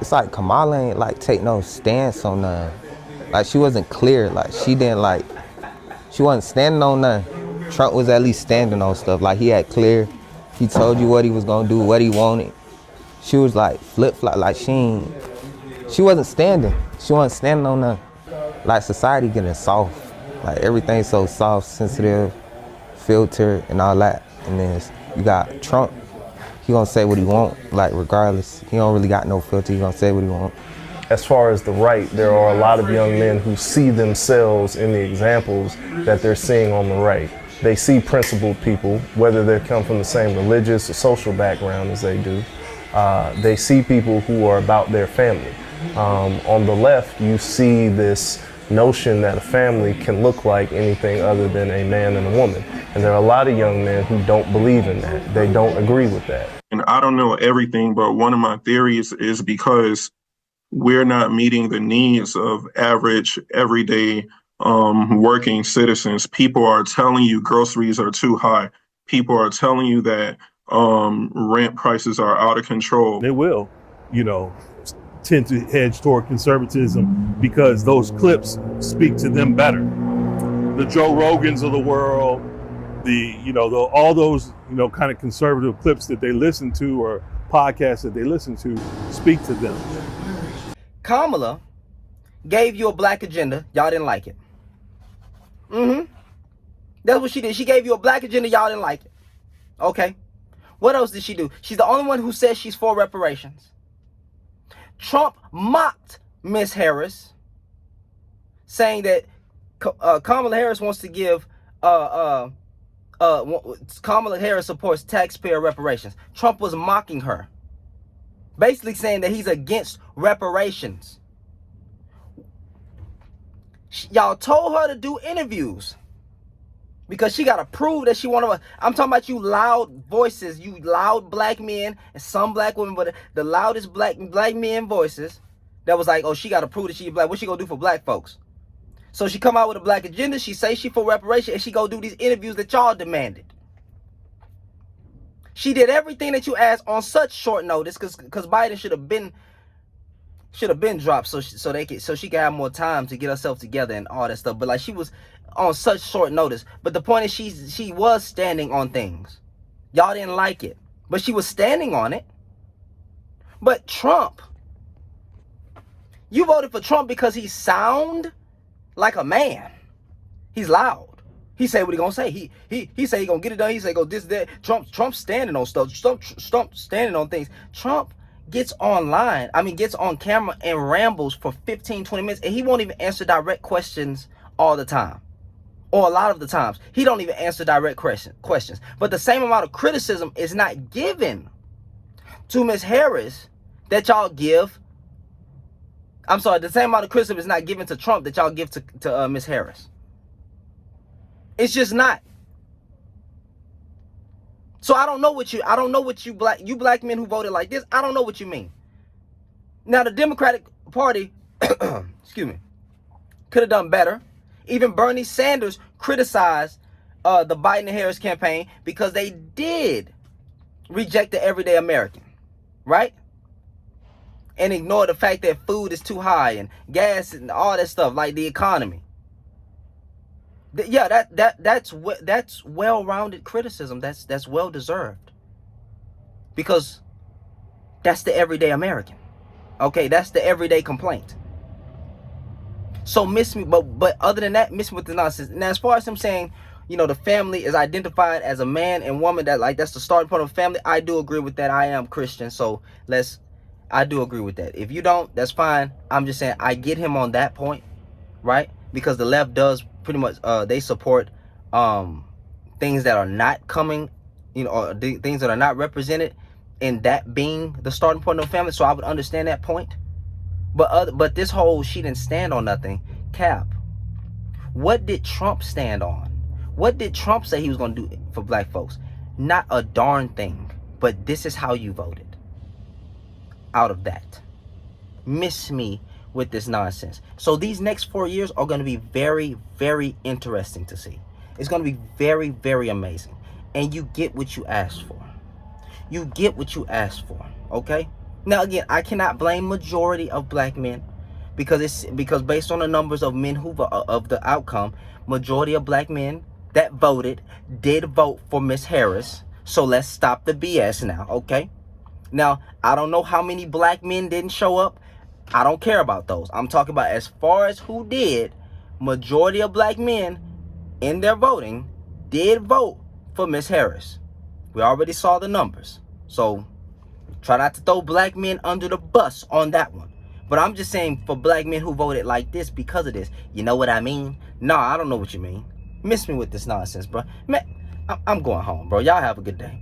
it's like Kamala ain't like take no stance on none. Like she wasn't clear. Like she wasn't standing on none. Trump was at least standing on stuff. Like he had clear. He told you what he was gonna do, what he wanted. She was like flip-flop. Like she wasn't standing. She wasn't standing on none. Like society getting soft. Like everything's so soft, sensitive, filtered, and all that. And then you got Trump. He gonna say what he want, like regardless. He don't really got no filter. He gonna say what he want. As far as the right, there are a lot of young men who see themselves in the examples that they're seeing on the right. They see principled people, whether they come from the same religious or social background as they do. They see people who are about their family. On the left, you see this notion that a family can look like anything other than a man and a woman. And there are a lot of young men who don't believe in that. They don't agree with that. And I don't know everything, but one of my theories is because we're not meeting the needs of average, everyday working citizens. People are telling you groceries are too high. People are telling you that rent prices are out of control. They will, tend to hedge toward conservatism because those clips speak to them better. The Joe Rogans of the world, all those, kind of conservative clips that they listen to or podcasts that they listen to speak to them. Kamala gave you a black agenda. Y'all didn't like it. That's what she did. She gave you a black agenda. Y'all didn't like it. Okay. What else did she do? She's the only one who says she's for reparations. Trump mocked Miss Harris, saying that Kamala Harris wants to give Kamala Harris supports taxpayer reparations. Trump was mocking her, basically saying that he's against reparations. Y'all told her to do interviews because she got to prove that she wanted. I'm talking about you loud voices, you loud black men and some black women, but the loudest black men voices that was like, oh, she got to prove that she's black. What she gonna do for black folks? So she come out with a black agenda. She say she for reparation, and she go do these interviews that y'all demanded. She did everything that you asked on such short notice, because Biden should have been dropped so she could have more time to get herself together and all that stuff. But like she was on such short notice. But the point is she was standing on things. Y'all didn't like it, but she was standing on it. But Trump, you voted for Trump because he sound like a man. He's loud. He say what he gonna say. He say he gonna get it done. He say go this that. Trump standing on stuff. Trump standing on things. Trump gets gets on camera and rambles for 15, 20 minutes, and he won't even answer direct questions all the time. Or a lot of the times. He don't even answer direct questions. But the same amount of criticism is not given to Miss Harris that y'all give. I'm sorry, the same amount of criticism is not given to Trump that y'all give to Miss Harris. It's just not. So I don't know what you black men who voted like this, I don't know what you mean. Now the Democratic Party, excuse me, could have done better. Even Bernie Sanders criticized the Biden and Harris campaign because they did reject the everyday American, right? And ignore the fact that food is too high and gas and all that stuff, like the economy. Yeah, that's well-rounded criticism. That's well deserved, because that's the everyday American. Okay, that's the everyday complaint. So miss me, but other than that, miss me with the nonsense. Now, as far as him saying, the family is identified as a man and woman, that's the starting point of family, I do agree with that. I am Christian, so I do agree with that. If you don't, that's fine. I'm just saying I get him on that point, right? Because the left does pretty much they support things that are not coming, or things that are not represented in that being the starting point of the family. So I would understand that point. But this whole she didn't stand on nothing, cap. What did Trump stand on? What did Trump say he was going to do for black folks? Not a darn thing. But this is how you voted out of that. Miss me with this nonsense. So these next 4 years are going to be very, very interesting to see. It's going to be very, very amazing. And you get what you asked for. You get what you asked for, okay? Now again, I cannot blame majority of black men because based on the numbers of men who of the outcome, majority of black men that voted did vote for Miss Harris. So let's stop the BS now, okay? Now, I don't know how many black men didn't show up. I don't care about those. I'm talking about as far as who did. Majority of black men in their voting did vote for Miss Harris. We already saw the numbers. So try not to throw black men under the bus on that one. But I'm just saying for black men who voted like this because of this. You know what I mean? No, I don't know what you mean. Miss me with this nonsense, bro. Man, I'm going home, bro. Y'all have a good day.